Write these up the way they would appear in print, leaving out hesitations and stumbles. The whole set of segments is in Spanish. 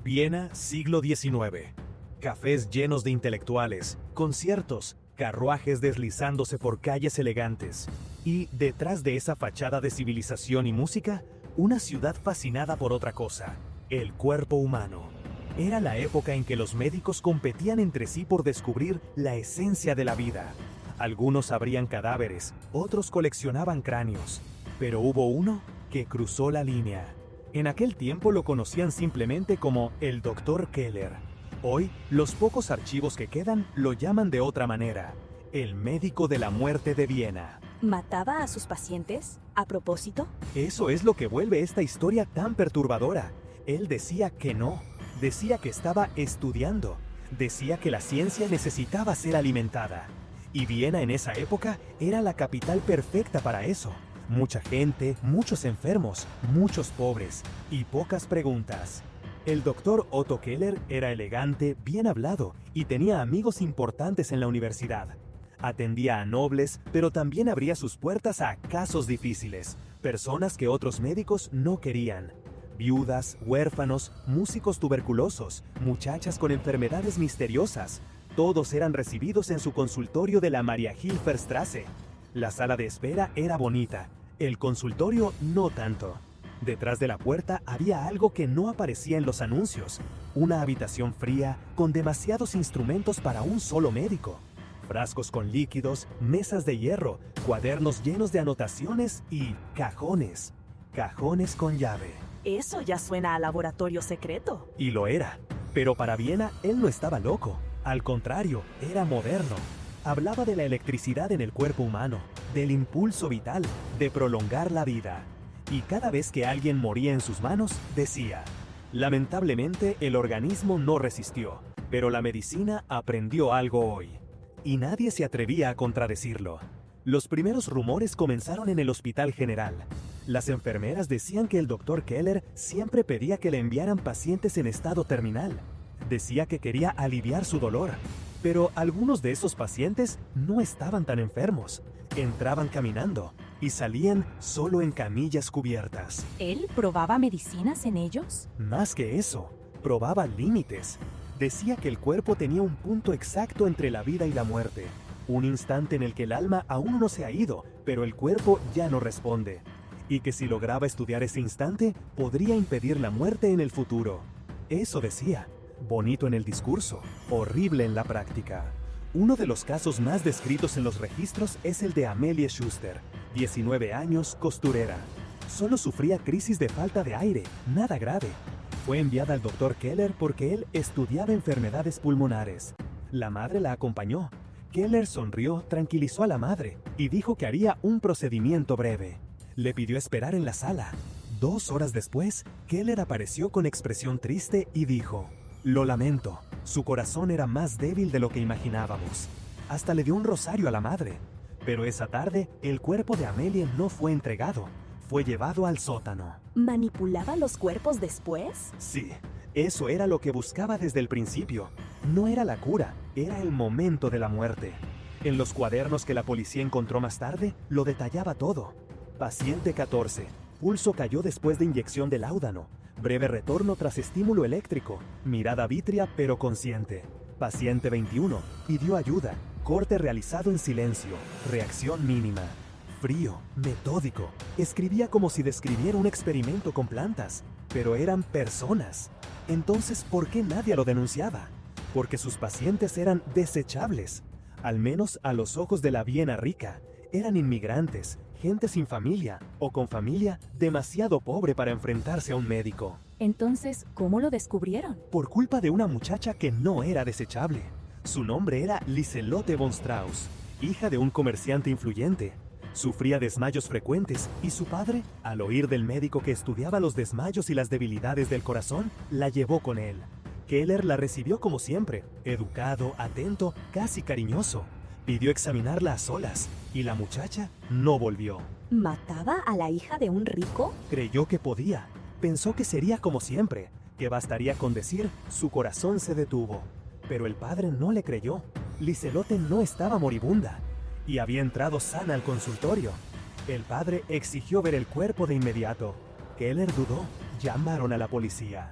Viena, siglo XIX. Cafés llenos de intelectuales, conciertos, carruajes deslizándose por calles elegantes. Y, detrás de esa fachada de civilización y música, una ciudad fascinada por otra cosa: el cuerpo humano. Era la época en que los médicos competían entre sí por descubrir la esencia de la vida. Algunos abrían cadáveres, otros coleccionaban cráneos. Pero hubo uno que cruzó la línea. En aquel tiempo lo conocían simplemente como el Dr. Keller. Hoy, los pocos archivos que quedan lo llaman de otra manera: el médico de la muerte de Viena. ¿Mataba a sus pacientes? ¿A propósito? Eso es lo que vuelve esta historia tan perturbadora. Él decía que no, decía que estaba estudiando, decía que la ciencia necesitaba ser alimentada. Y Viena en esa época era la capital perfecta para eso. Mucha gente, muchos enfermos, muchos pobres y pocas preguntas. El doctor Otto Keller era elegante, bien hablado y tenía amigos importantes en la universidad. Atendía a nobles, pero también abría sus puertas a casos difíciles, personas que otros médicos no querían. Viudas, huérfanos, músicos tuberculosos, muchachas con enfermedades misteriosas. Todos eran recibidos en su consultorio de la Mariahilferstrasse. La sala de espera era bonita, el consultorio no tanto. Detrás de la puerta había algo que no aparecía en los anuncios: una habitación fría con demasiados instrumentos para un solo médico. Frascos con líquidos, mesas de hierro, cuadernos llenos de anotaciones y cajones. Cajones con llave. Eso ya suena a laboratorio secreto. Y lo era. Pero para Viena, él no estaba loco. Al contrario, era moderno. Hablaba de la electricidad en el cuerpo humano, del impulso vital, de prolongar la vida. Y cada vez que alguien moría en sus manos, decía: lamentablemente el organismo no resistió, pero la medicina aprendió algo hoy. Y nadie se atrevía a contradecirlo. Los primeros rumores comenzaron en el Hospital General. Las enfermeras decían que el Dr. Keller siempre pedía que le enviaran pacientes en estado terminal. Decía que quería aliviar su dolor. Pero algunos de esos pacientes no estaban tan enfermos. Entraban caminando y salían solo en camillas cubiertas. ¿Él probaba medicinas en ellos? Más que eso, probaba límites. Decía que el cuerpo tenía un punto exacto entre la vida y la muerte. Un instante en el que el alma aún no se ha ido, pero el cuerpo ya no responde. Y que si lograba estudiar ese instante, podría impedir la muerte en el futuro. Eso decía. Bonito en el discurso, horrible en la práctica. Uno de los casos más descritos en los registros es el de Amelie Schuster, 19 años, costurera. Solo sufría crisis de falta de aire, nada grave. Fue enviada al Dr. Keller porque él estudiaba enfermedades pulmonares. La madre la acompañó. Keller sonrió, tranquilizó a la madre y dijo que haría un procedimiento breve. Le pidió esperar en la sala. 2 horas después, Keller apareció con expresión triste y dijo: lo lamento, su corazón era más débil de lo que imaginábamos. Hasta le dio un rosario a la madre. Pero esa tarde, el cuerpo de Amelie no fue entregado. Fue llevado al sótano. ¿Manipulaba los cuerpos después? Sí, eso era lo que buscaba desde el principio. No era la cura, era el momento de la muerte. En los cuadernos que la policía encontró más tarde, lo detallaba todo. Paciente 14. Pulso cayó después de inyección de láudano. Breve retorno tras estímulo eléctrico. Mirada vítrea pero consciente. Paciente 21. Pidió ayuda. Corte realizado en silencio. Reacción mínima. Frío, metódico. Escribía como si describiera un experimento con plantas. Pero eran personas. Entonces, ¿por qué nadie lo denunciaba? Porque sus pacientes eran desechables. Al menos a los ojos de la Viena rica. Eran inmigrantes, gente sin familia, o con familia demasiado pobre para enfrentarse a un médico. Entonces, ¿cómo lo descubrieron? Por culpa de una muchacha que no era desechable. Su nombre era Lieselotte von Strauss, hija de un comerciante influyente. Sufría desmayos frecuentes y su padre, al oír del médico que estudiaba los desmayos y las debilidades del corazón, la llevó con él. Keller la recibió como siempre, educado, atento, casi cariñoso. Pidió examinarla a solas, y la muchacha no volvió. ¿Mataba a la hija de un rico? Creyó que podía. Pensó que sería como siempre, que bastaría con decir: su corazón se detuvo. Pero el padre no le creyó. Lieselotte no estaba moribunda, y había entrado sana al consultorio. El padre exigió ver el cuerpo de inmediato. Keller dudó. Llamaron a la policía.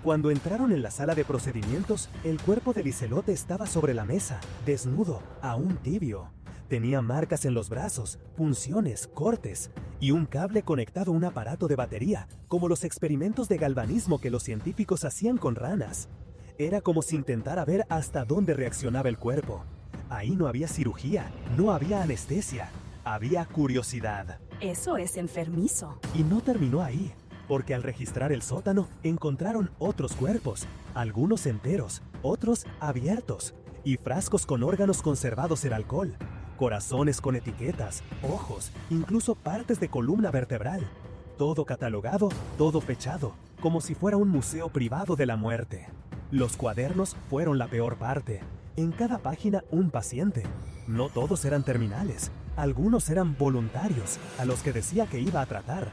Cuando entraron en la sala de procedimientos, el cuerpo de Liselot estaba sobre la mesa, desnudo, aún tibio. Tenía marcas en los brazos, punciones, cortes y un cable conectado a un aparato de batería, como los experimentos de galvanismo que los científicos hacían con ranas. Era como si intentara ver hasta dónde reaccionaba el cuerpo. Ahí no había cirugía, no había anestesia, había curiosidad. Eso es enfermizo. Y no terminó ahí, porque al registrar el sótano encontraron otros cuerpos, algunos enteros, otros abiertos, y frascos con órganos conservados en alcohol, corazones con etiquetas, ojos, incluso partes de columna vertebral. Todo catalogado, todo fechado, como si fuera un museo privado de la muerte. Los cuadernos fueron la peor parte. En cada página un paciente. No todos eran terminales, algunos eran voluntarios, a los que decía que iba a tratar.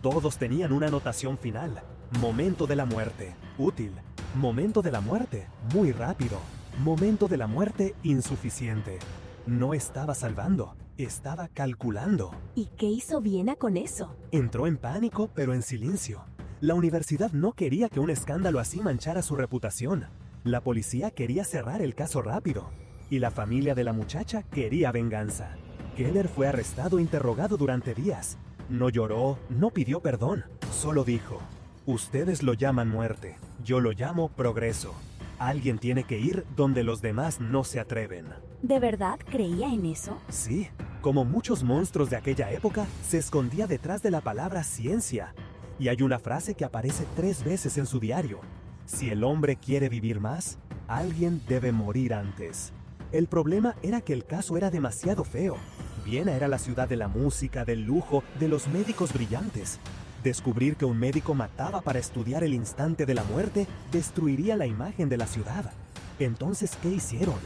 Todos tenían una anotación final. Momento de la muerte, útil. Momento de la muerte, muy rápido. Momento de la muerte, insuficiente. No estaba salvando, estaba calculando. ¿Y qué hizo Viena con eso? Entró en pánico, pero en silencio. La universidad no quería que un escándalo así manchara su reputación. La policía quería cerrar el caso rápido. Y la familia de la muchacha quería venganza. Keller fue arrestado e interrogado durante días. No lloró, no pidió perdón, solo dijo: ustedes lo llaman muerte, yo lo llamo progreso. Alguien tiene que ir donde los demás no se atreven. ¿De verdad creía en eso? Sí, como muchos monstruos de aquella época, se escondía detrás de la palabra ciencia. Y hay una frase que aparece 3 veces en su diario: si el hombre quiere vivir más, alguien debe morir antes. El problema era que el caso era demasiado feo. Viena era la ciudad de la música, del lujo, de los médicos brillantes. Descubrir que un médico mataba para estudiar el instante de la muerte destruiría la imagen de la ciudad. Entonces, ¿qué hicieron?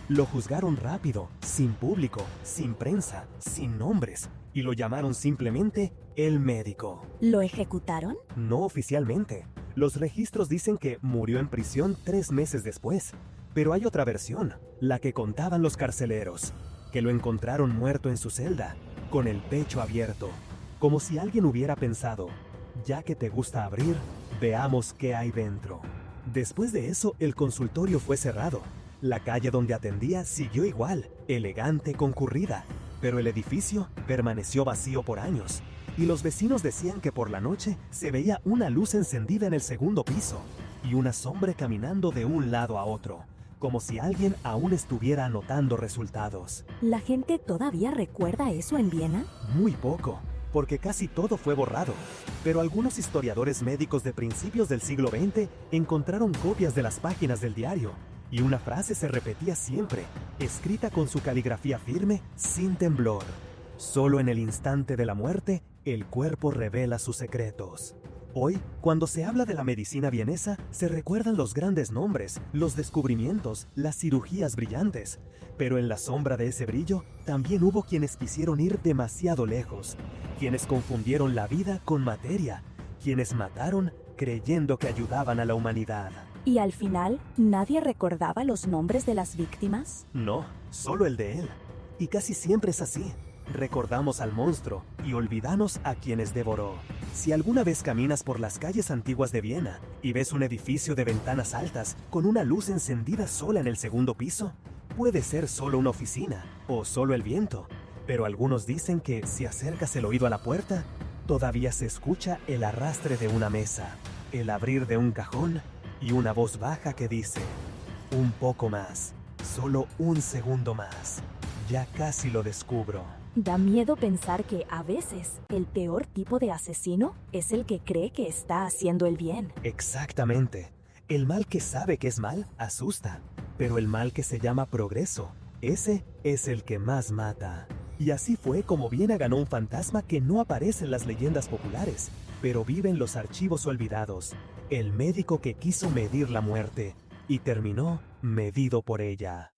Lo juzgaron rápido, sin público, sin prensa, sin nombres, y lo llamaron simplemente el médico. ¿Lo ejecutaron? No oficialmente. Los registros dicen que murió en prisión 3 meses después. Pero hay otra versión, la que contaban los carceleros, que lo encontraron muerto en su celda, con el pecho abierto. Como si alguien hubiera pensado: ya que te gusta abrir, veamos qué hay dentro. Después de eso, el consultorio fue cerrado. La calle donde atendía siguió igual, elegante, concurrida, pero el edificio permaneció vacío por años. Y los vecinos decían que por la noche se veía una luz encendida en el segundo piso y una sombra caminando de un lado a otro, como si alguien aún estuviera anotando resultados. ¿La gente todavía recuerda eso en Viena? Muy poco, porque casi todo fue borrado, pero algunos historiadores médicos de principios del siglo XX encontraron copias de las páginas del diario, y una frase se repetía siempre, escrita con su caligrafía firme, sin temblor: solo en el instante de la muerte, el cuerpo revela sus secretos. Hoy, cuando se habla de la medicina vienesa, se recuerdan los grandes nombres, los descubrimientos, las cirugías brillantes. Pero en la sombra de ese brillo, también hubo quienes quisieron ir demasiado lejos, quienes confundieron la vida con materia, quienes mataron creyendo que ayudaban a la humanidad. ¿Y al final, nadie recordaba los nombres de las víctimas? No, solo el de él. Y casi siempre es así. Recordamos al monstruo y olvidamos a quienes devoró. Si alguna vez caminas por las calles antiguas de Viena y ves un edificio de ventanas altas con una luz encendida sola en el segundo piso, puede ser solo una oficina o solo el viento, pero algunos dicen que si acercas el oído a la puerta, todavía se escucha el arrastre de una mesa, el abrir de un cajón y una voz baja que dice: un poco más, solo un segundo más, ya casi lo descubro. Da miedo pensar que a veces el peor tipo de asesino es el que cree que está haciendo el bien. Exactamente. El mal que sabe que es mal asusta, pero el mal que se llama progreso, ese es el que más mata. Y así fue como Viena ganó un fantasma que no aparece en las leyendas populares, pero vive en los archivos olvidados: el médico que quiso medir la muerte y terminó medido por ella.